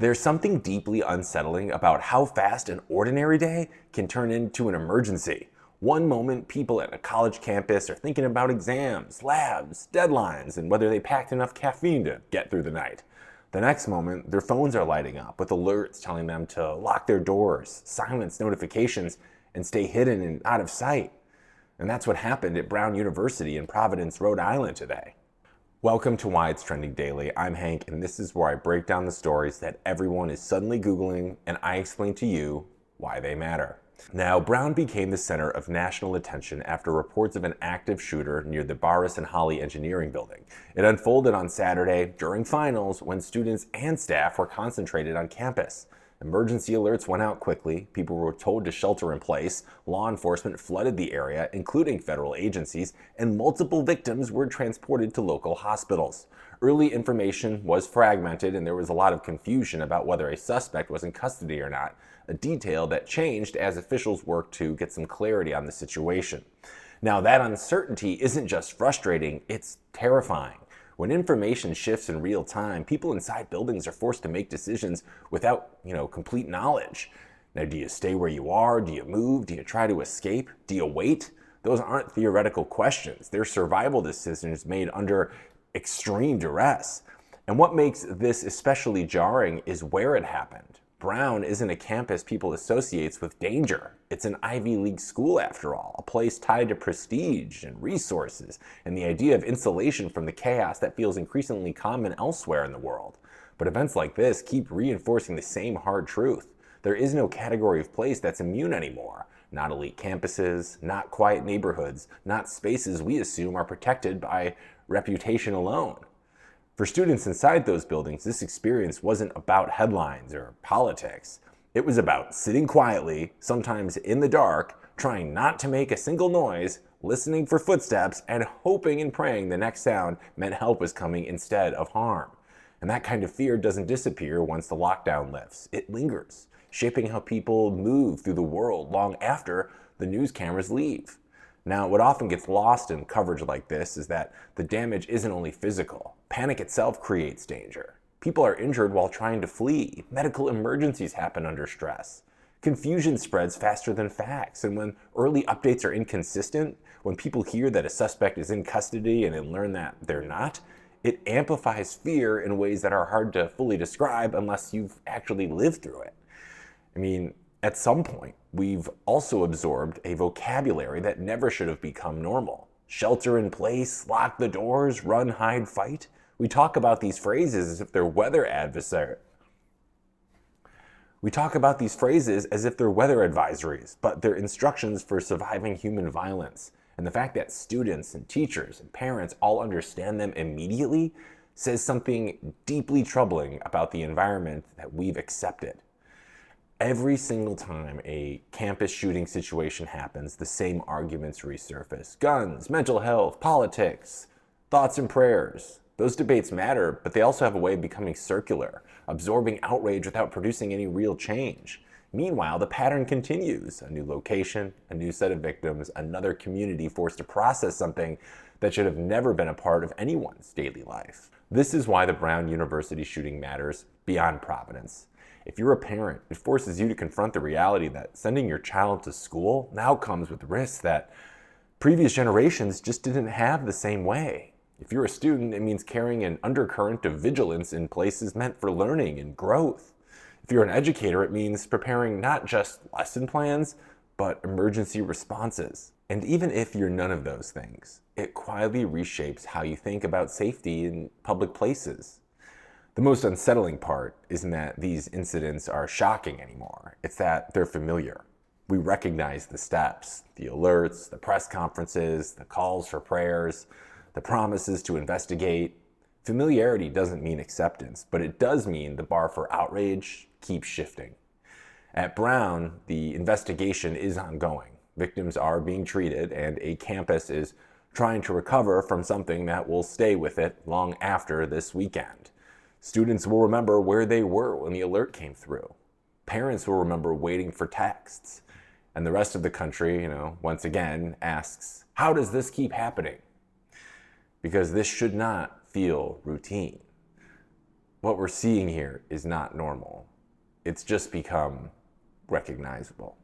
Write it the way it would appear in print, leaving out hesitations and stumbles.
There's something deeply unsettling about how fast an ordinary day can turn into an emergency. One moment, people at a college campus are thinking about exams, labs, deadlines, and whether they packed enough caffeine to get through the night. The next moment, their phones are lighting up with alerts telling them to lock their doors, silence notifications, and stay hidden and out of sight. And that's what happened at Brown University in Providence, Rhode Island today. Welcome to Why It's Trending Daily. I'm Hank, and this is where I break down the stories that everyone is suddenly Googling, and I explain to you why they matter. Now, Brown became the center of national attention after reports of an active shooter near the Barris and Holly Engineering Building. It unfolded on Saturday during finals when students and staff were concentrated on campus. Emergency alerts went out quickly, people were told to shelter in place, law enforcement flooded the area, including federal agencies, and multiple victims were transported to local hospitals. Early information was fragmented and there was a lot of confusion about whether a suspect was in custody or not, a detail that changed as officials worked to get some clarity on the situation. Now, that uncertainty isn't just frustrating, it's terrifying. When information shifts in real time, people inside buildings are forced to make decisions without, complete knowledge. Now, do you stay where you are? Do you move? Do you try to escape? Do you wait? Those aren't theoretical questions. They're survival decisions made under extreme duress. And what makes this especially jarring is where it happened. Brown isn't a campus people associate with danger. It's an Ivy League school, after all, a place tied to prestige and resources and the idea of insulation from the chaos that feels increasingly common elsewhere in the world. But events like this keep reinforcing the same hard truth. There is no category of place that's immune anymore. Not elite campuses, not quiet neighborhoods, not spaces we assume are protected by reputation alone. For students inside those buildings, this experience wasn't about headlines or politics. It was about sitting quietly, sometimes in the dark, trying not to make a single noise, listening for footsteps, and hoping and praying the next sound meant help was coming instead of harm. And that kind of fear doesn't disappear once the lockdown lifts. It lingers, shaping how people move through the world long after the news cameras leave. Now, what often gets lost in coverage like this is that the damage isn't only physical. Panic itself creates danger. People are injured while trying to flee. Medical emergencies happen under stress. Confusion spreads faster than facts. And when early updates are inconsistent, when people hear that a suspect is in custody and then learn that they're not, it amplifies fear in ways that are hard to fully describe unless you've actually lived through it. At some point, we've also absorbed a vocabulary that never should have become normal. Shelter in place, lock the doors, run, hide, fight. We talk about these phrases as if they're weather advisories, but they're instructions for surviving human violence. And the fact that students and teachers and parents all understand them immediately says something deeply troubling about the environment that we've accepted. Every single time a campus shooting situation happens, the same arguments resurface. Guns, mental health, politics, thoughts and prayers. Those debates matter, but they also have a way of becoming circular, absorbing outrage without producing any real change. Meanwhile, the pattern continues. A new location, a new set of victims, another community forced to process something that should have never been a part of anyone's daily life. This is why the Brown University shooting matters beyond Providence. If you're a parent, it forces you to confront the reality that sending your child to school now comes with risks that previous generations just didn't have the same way. If you're a student, it means carrying an undercurrent of vigilance in places meant for learning and growth. If you're an educator, it means preparing not just lesson plans, but emergency responses. And even if you're none of those things, it quietly reshapes how you think about safety in public places. The most unsettling part isn't that these incidents are shocking anymore. It's that they're familiar. We recognize the steps, the alerts, the press conferences, the calls for prayers, the promises to investigate. Familiarity doesn't mean acceptance, but it does mean the bar for outrage keeps shifting. At Brown, the investigation is ongoing. Victims are being treated, and a campus is trying to recover from something that will stay with it long after this weekend. Students will remember where they were when the alert came through. Parents will remember waiting for texts. And the rest of the country, once again asks, how does this keep happening? Because this should not feel routine. what we're seeing here is not normal. It's just become recognizable.